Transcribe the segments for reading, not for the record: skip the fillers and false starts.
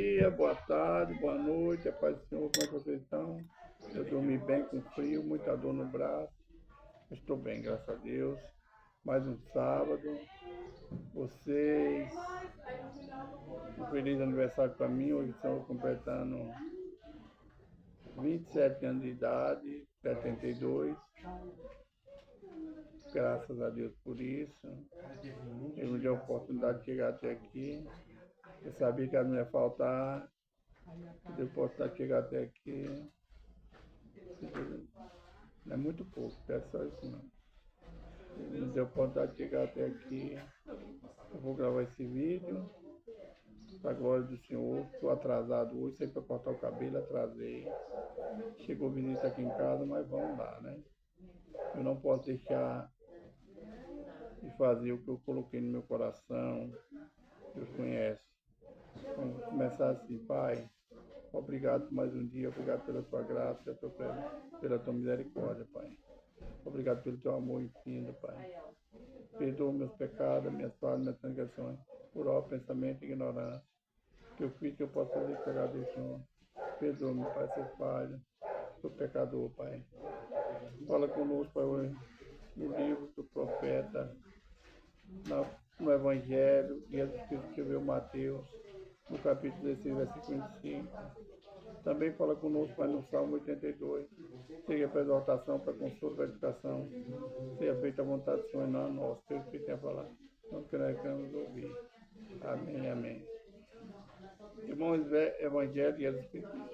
Dia, boa tarde, boa noite, a paz do Senhor, como é que vocês estão? Eu dormi bem com frio, muita dor no braço, estou bem, graças a Deus. Mais um sábado, vocês, um feliz aniversário para mim, hoje estamos completando 27 anos de idade, 72, graças a Deus por isso. Eu me deu a oportunidade de chegar até aqui, eu sabia que não ia faltar, me deu a oportunidade de chegar até aqui. Não é muito pouco, é só isso não. Me deu vontade de chegar até aqui. Eu vou gravar esse vídeo, para a glória do Senhor. Estou atrasado hoje, saí para cortar o cabelo, atrasei. Chegou visita aqui em casa, mas vamos lá, né? Eu não posso deixar de fazer o que eu coloquei no meu coração. Deus conhece. Vamos começar assim, Pai. Obrigado por mais um dia, obrigado pela tua graça, pela tua misericórdia, Pai. Obrigado pelo teu amor infinito, Pai. Perdoa meus pecados, minhas falhas, minhas transgressões, por obra, pensamento e ignorância. Que eu fiz que eu possa fazer pecado do Senhor. Perdoa-me, Pai, se eu falho. Sou pecador, Pai. Fala conosco, Pai, hoje, no livro do profeta, no Evangelho, Jesus Cristo escreveu Mateus, no capítulo 16, versículo 25. Também fala conosco, Pai, no Salmo 82. Seja para exaltação, para consolo, para educação. Seja feita a vontade do Senhor e não a nossa. Deus que tem a falar. Nós queremos ouvir. Amém, amém. Irmãos, Evangelho, Jesus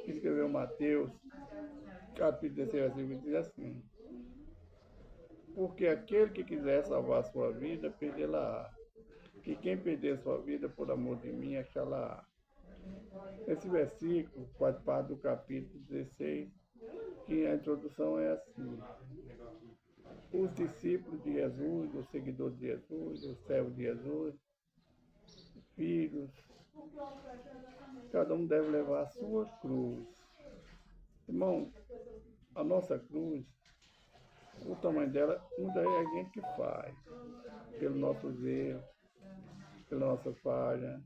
escreveu Mateus, capítulo 16, versículo, diz assim: porque aquele que quiser salvar a sua vida, perdê-la-á. Que quem perder sua vida por amor de mim, achá-la-á. Esse versículo faz parte do capítulo 16, que a introdução é assim: os discípulos de Jesus, os seguidores de Jesus, os servos de Jesus, filhos, cada um deve levar a sua cruz. Irmão, a nossa cruz, o tamanho dela, muita é a gente que faz, pelo nosso erro, pela nossa falha.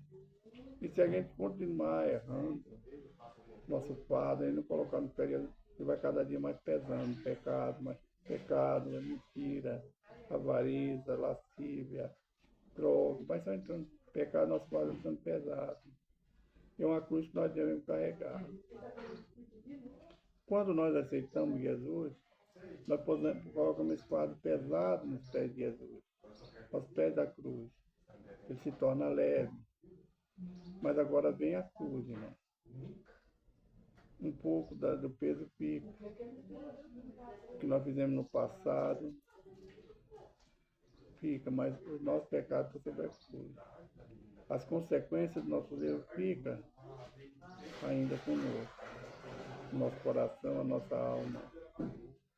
E se a gente continuar errando, nosso fardo, e não colocar no período, ele vai cada dia mais pesando, pecado, mentira, avareza, lascívia, droga, vai só entrando, pecado, nosso fardo vai ficando pesado. É uma cruz que nós devemos carregar. Quando nós aceitamos Jesus, nós colocamos esse fardo pesado nos pés de Jesus, aos pés da cruz. Ele se torna leve. Mas agora vem a cruz, irmão. Um pouco do peso fica, que nós fizemos no passado, fica, mas os nossos pecados estão sobre a cruz. As consequências do nosso erro ficam ainda conosco, no nosso coração, a nossa alma.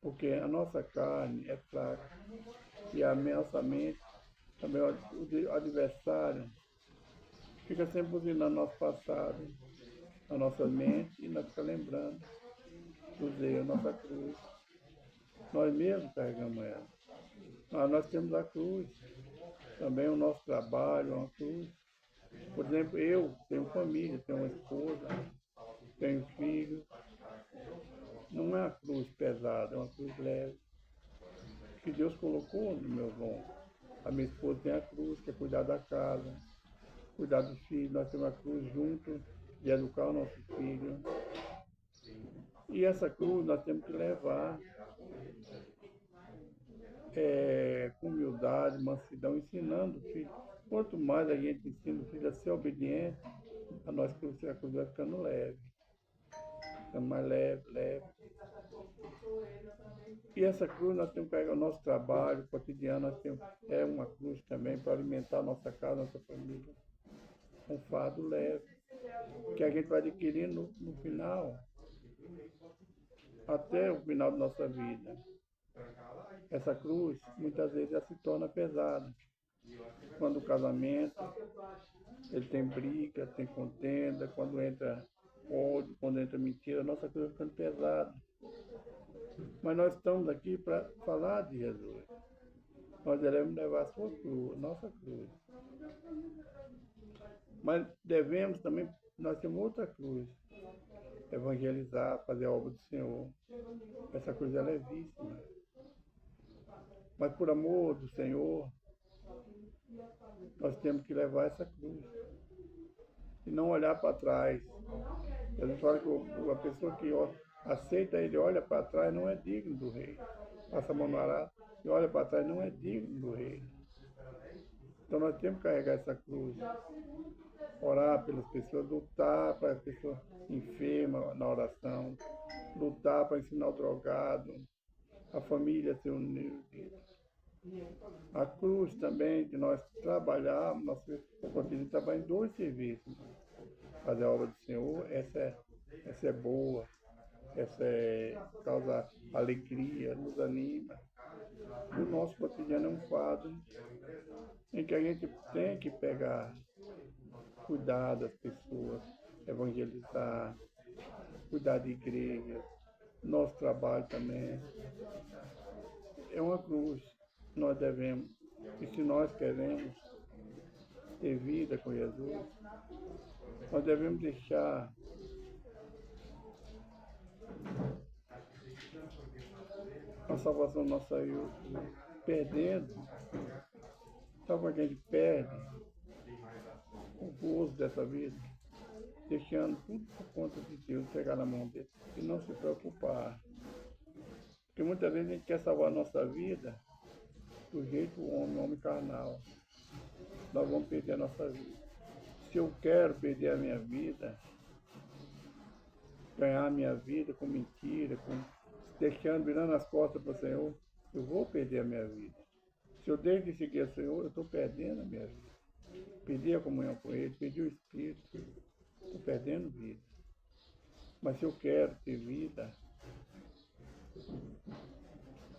Porque a nossa carne é fraca e a nossa mente, também o adversário, fica sempre buzinando nosso passado, a nossa mente, e nós ficamos lembrando dos erros, nossa cruz. Nós mesmos carregamos ela. Mas nós temos a cruz, também o nosso trabalho é uma cruz. Por exemplo, eu tenho família, tenho uma esposa, tenho filhos. Não é uma cruz pesada, é uma cruz leve, que Deus colocou no meu ombro. A minha esposa tem a cruz, que é cuidar da casa, cuidar dos filhos. Nós temos a cruz junto de educar o nosso filho. E essa cruz nós temos que levar com humildade, mansidão, ensinando o filho. Quanto mais a gente ensina o filho a ser obediente, a nossa cruz vai ficando leve. Ficando mais leve. E essa cruz nós temos que pegar o nosso trabalho cotidiano, nós temos, é uma cruz também para alimentar a nossa casa, nossa família. Um fardo leve, que a gente vai adquirindo no final, até o final da nossa vida. Essa cruz, muitas vezes, já se torna pesada. Quando o casamento, ele tem briga, tem contenda, quando entra ódio, quando entra mentira, a nossa cruz vai ficando pesada. Mas nós estamos aqui para falar de Jesus. Nós devemos levar a sua cruz, nossa cruz. Mas devemos também, nós temos outra cruz, evangelizar, fazer a obra do Senhor. Essa cruz é levíssima. Mas por amor do Senhor, nós temos que levar essa cruz. E não olhar para trás. A gente fala que a pessoa que aceita ele, olha para trás, não é digno do rei. Passa a mão no arado e olha para trás, não é digno do rei. Então nós temos que carregar essa cruz. Orar pelas pessoas, lutar para as pessoas enfermas na oração, lutar para ensinar o drogado, a família ser unida. A cruz também, de nós trabalharmos, nós conseguimos trabalhar em 2 serviços. Fazer a obra do Senhor, essa é boa, essa causa alegria, nos anima. O nosso cotidiano é um quadro em que a gente tem que pegar, cuidar das pessoas, evangelizar, cuidar de igrejas, nosso trabalho também. É uma cruz. Nós devemos, e se nós queremos ter vida com Jesus, nós devemos deixar a salvação nossa perdendo. Sabe como é que a gente perde o gozo dessa vida? Deixando tudo por conta de Deus, pegar na mão dele e não se preocupar. Porque muitas vezes a gente quer salvar a nossa vida do jeito do homem carnal. Nós vamos perder a nossa vida. Se eu quero perder a minha vida, ganhar a minha vida com mentira, deixando, virando as costas para o Senhor, eu vou perder a minha vida. Se eu deixo de seguir o Senhor, eu estou perdendo a minha vida. Perdi a comunhão com Ele, perdi o Espírito, estou perdendo vida. Mas se eu quero ter vida,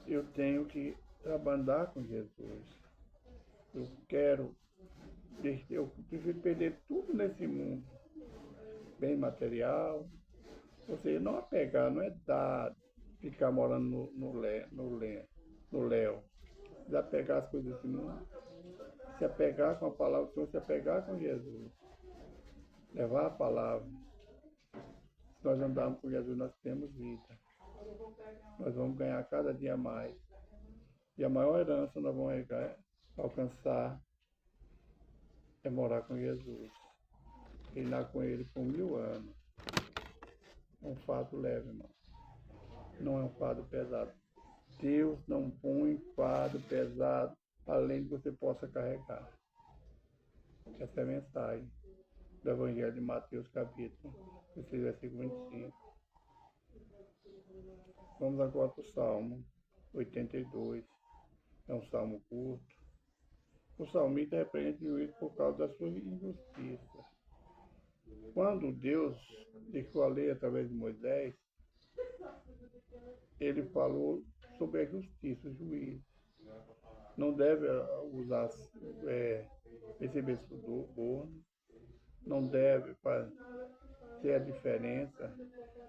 eu tenho que andar com Jesus. Eu prefiro perder tudo nesse mundo, bem material, ou seja, não apegar, não é dar, ficar morando no léu, desapegar as coisas desse mundo, se apegar com a palavra do Senhor, se apegar com Jesus, levar a palavra. Se nós andarmos com Jesus, nós temos vida. Nós vamos ganhar cada dia mais. E a maior herança nós vamos alcançar é morar com Jesus. Reinar com Ele por 1000 anos. É um fardo leve, irmão. Não é um fardo pesado. Deus não põe fardo pesado além do que você possa carregar. Essa é a mensagem do Evangelho de Mateus, capítulo 16, versículo 25. Vamos agora para o Salmo 82. É um salmo curto. O salmista repreende o juiz por causa da sua injustiça. Quando Deus deixou a lei através de Moisés, ele falou sobre a justiça, o juízo. Não deve usar, receber suborno, não deve ter a diferença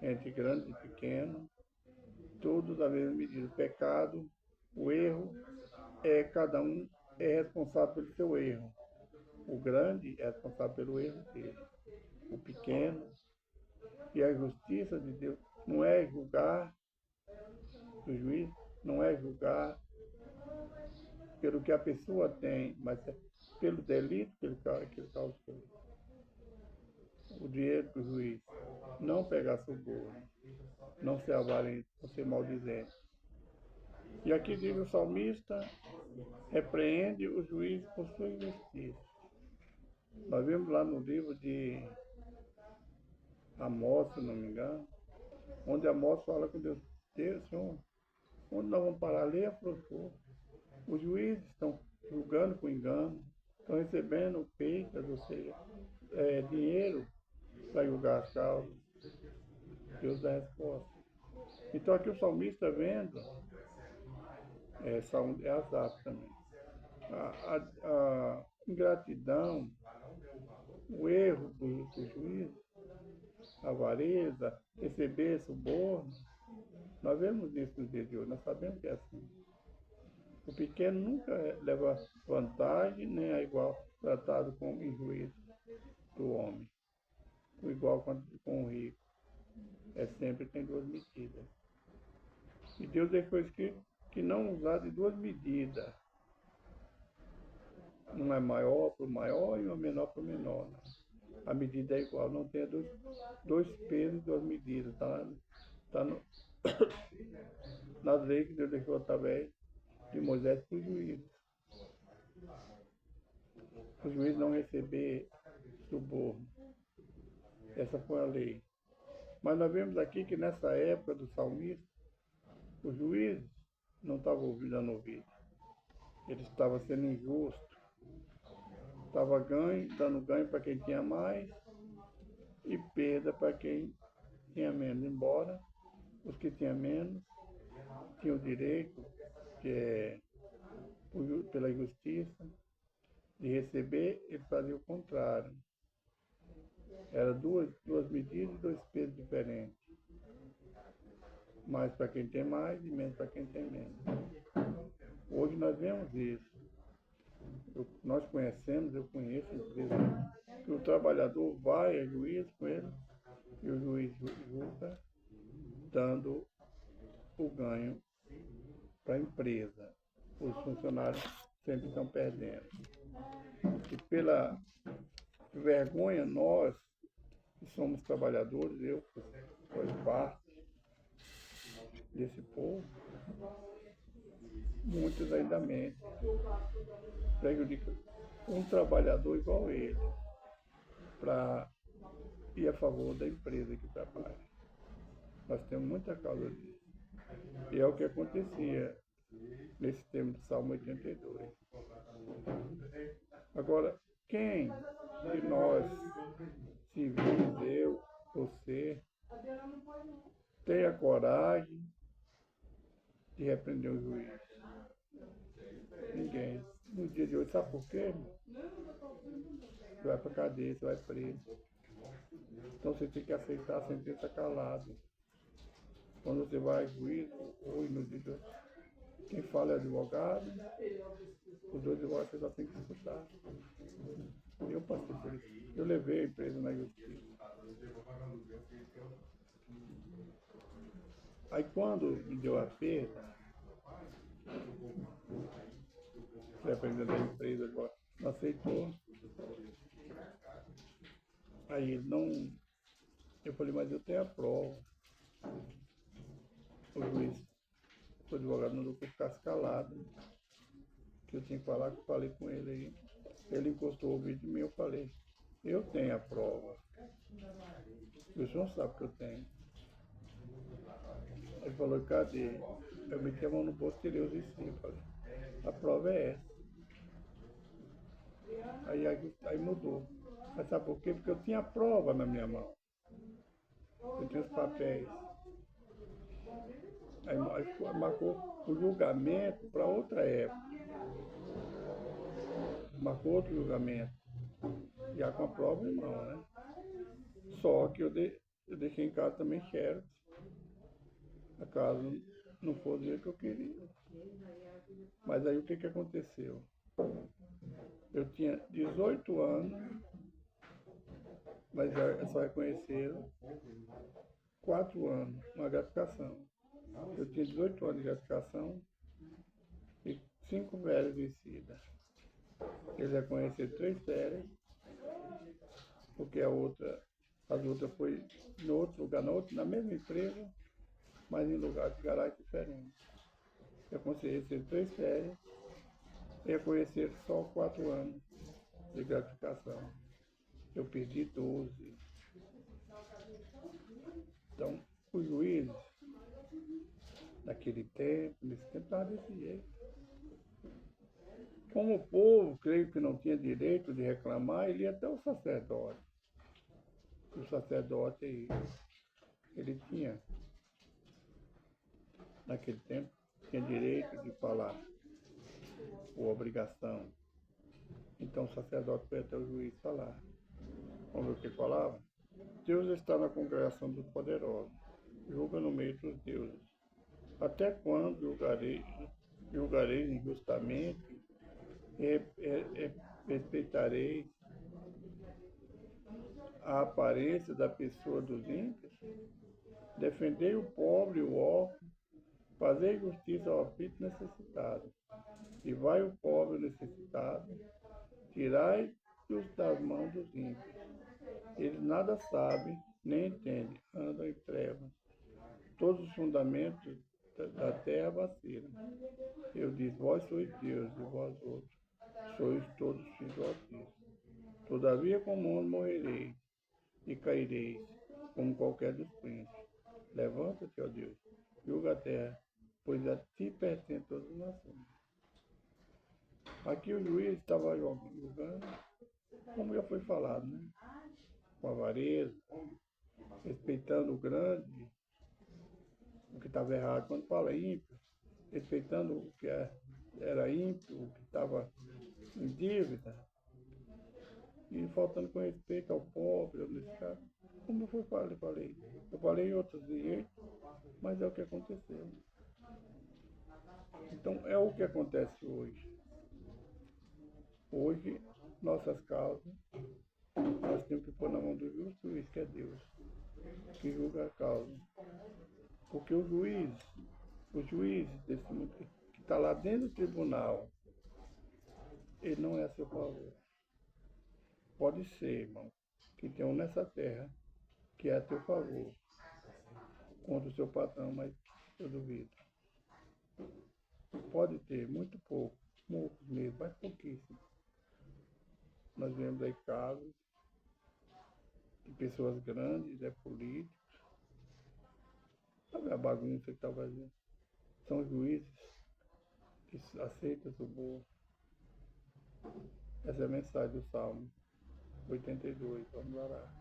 entre grande e pequeno, tudo da mesma medida. O pecado, o erro, cada um é responsável pelo seu erro. O grande é responsável pelo erro dele. O pequeno, e a justiça de Deus não é julgar, o juiz não é julgar pelo que a pessoa tem, mas é pelo delito que ele causou. O dinheiro do juiz, não pegar suborno, não ser avarento, não ser maldizente. E aqui diz o salmista, repreende o juiz por sua injustiça. Nós vimos lá no livro de Amós, se não me engano, onde Amós fala com Deus, Senhor, onde nós vamos parar? A lei afrouxou. Os juízes estão julgando com engano, estão recebendo peitas, ou seja, dinheiro para julgar as causas. Deus dá a resposta. Então aqui o salmista vendo, é Asaf também, a ingratidão, o erro do juiz, a avareza, receber suborno. Nós vemos isso nos dias de hoje, nós sabemos que é assim. O pequeno nunca leva vantagem, nem é igual tratado como injuízo. do homem, igual com o rico. É sempre tem duas medidas. E Deus deixou escrito que não usar de duas medidas. Uma é maior para o maior e uma menor para o menor. Não. A medida é igual, não tem dois pesos e duas medidas. Tá nas leis que Deus deixou através de Moisés para os juízes. Os juízes não receber suborno. Essa foi a lei. Mas nós vemos aqui que nessa época do salmista, os juízes não estavam dando ouvido. Eles estavam sendo injustos. Estava dando ganho para quem tinha mais e perda para quem tinha menos. Embora os que tinham menos tinham o direito, pela justiça, de receber, eles faziam o contrário. Era duas medidas e dois pesos diferentes. Mais para quem tem mais e menos para quem tem menos. Hoje nós vemos isso. Nós conhecemos, eu conheço, que o trabalhador vai a juiz com ele e o juiz julga, dando o ganho para a empresa. Os funcionários sempre estão perdendo. E pela vergonha, nós que somos trabalhadores, eu sou parte desse povo, muitos ainda mentem, prejudicam um trabalhador igual ele, para ir a favor da empresa que trabalha. Nós temos muita causa disso. E é o que acontecia nesse tema do Salmo 82. Agora, quem de nós, civis, eu, você, tem a coragem de repreender o juiz? Ninguém. No dia de hoje, sabe por quê? Você vai para a cadeia, você vai preso. Então você tem que aceitar a sentença calado. Quando você vai a juízo, hoje no dia de hoje, quem fala é advogado, os dois advogados você só tem que escutar. Eu passei por isso. Eu levei a empresa na justiça. Aí quando me deu a perda, o representante da empresa agora não aceitou. Aí ele não. Eu falei, mas eu tenho a prova. O juiz, o advogado mandou que eu ficasse calado. Que eu tinha que falar, que eu falei com ele aí. Ele encostou o ouvido em mim, eu falei, eu tenho a prova. O senhor não sabe que eu tenho. Ele falou, cadê? Eu meti a mão no bolso e tirei os recibos. Falei, a prova é essa. Aí mudou. Mas sabe por quê? Porque eu tinha a prova na minha mão. Eu tinha os papéis. Aí marcou o julgamento para outra época. Marcou outro julgamento. Já com a prova em mão, né? Só que eu deixei em casa também xerox. Acaso não for do jeito que eu queria. Mas aí o que aconteceu? Eu tinha 18 anos, mas só reconheceram 4 anos na gratificação. Eu tinha 18 anos de gratificação e 5 férias vencidas. Eles reconheceram 3 férias, porque as outras foi em outro lugar, na mesma empresa, mas em lugar de garagem diferente. Eu consegui receber 3 férias e reconhecer só 4 anos de gratificação. Eu perdi 12. Então, os juízes, nesse tempo, estavam desse jeito. Como o povo, creio que não tinha direito de reclamar, ele ia até o sacerdote. O sacerdote, ele tinha, naquele tempo, tinha direito de falar, ou obrigação. Então o sacerdote foi até o juiz falar. Vamos ver o que ele falava? Deus está na congregação dos poderosos, julga no meio dos deuses. Até quando julgareis injustamente e respeitareis a aparência da pessoa dos ímpios? Defendei o pobre e o órfão, fazei justiça ao aflito necessitado. E vai o pobre necessitado, tirai-os das mãos dos ímpios. Eles nada sabem, nem entendem, andam em trevas. Todos os fundamentos da terra vacilam. Eu disse, vós sois Deus, e vós outros sois todos filhos do Altíssimo. Todavia, como um morrereis, e caireis, como qualquer dos príncipes. Levanta-te, ó Deus, julga a terra, pois a ti pertencem todas as nações. Aqui o juiz estava julgando, como já foi falado, né? Com avareza, respeitando o grande, o que estava errado. Quando fala ímpio, respeitando o que era ímpio, o que estava em dívida, e faltando com respeito ao pobre, nesse caso. Como eu falei? Eu falei em outros jeitos, mas é o que aconteceu. Então, é o que acontece hoje. Hoje, nossas causas, nós temos que pôr na mão do justo juiz, que é Deus, que julga a causa. Porque o juiz desse mundo, que está lá dentro do tribunal, ele não é a seu favor. Pode ser, irmão, que tem um nessa terra que é a teu favor, contra o seu patrão, mas eu duvido. Pode ter, muito pouco mesmo, mas pouquíssimo. Nós vemos aí casos de pessoas grandes, políticos, sabe a bagunça que está fazendo? São juízes que aceitam o suborno. Essa é a mensagem do Salmo 82, vamos orar.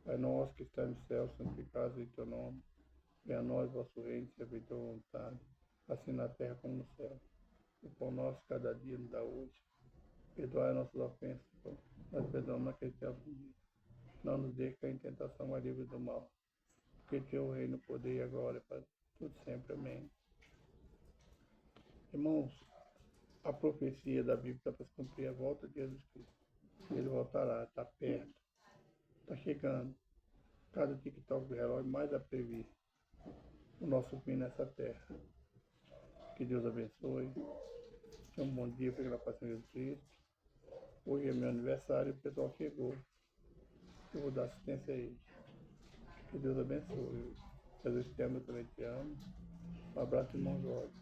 Pai nosso que está no céu, santificado seja o teu nome. Venha a nós, vosso reino, seja feita a tua vontade, assim na terra como no céu. O pão nosso cada dia nos dá hoje. Perdoai nossas ofensas, nós perdoamos aqueles que têm ofendido. Não nos deixe cair em tentação, mas livre do mal. Porque teu o reino, o poder e a glória para tudo sempre. Amém. Irmãos, a profecia da Bíblia está para se cumprir a volta de Jesus Cristo. Ele voltará, está perto, está chegando. Cada tic-toc do relógio mais a prever o nosso fim nessa terra. Que Deus abençoe. Tenha um bom dia, pela paz de Jesus Cristo. Hoje é meu aniversário, o pessoal chegou. Eu vou dar assistência a eles. Que Deus abençoe. Jesus te ama, eu também te amo. Um abraço, irmão Jorge.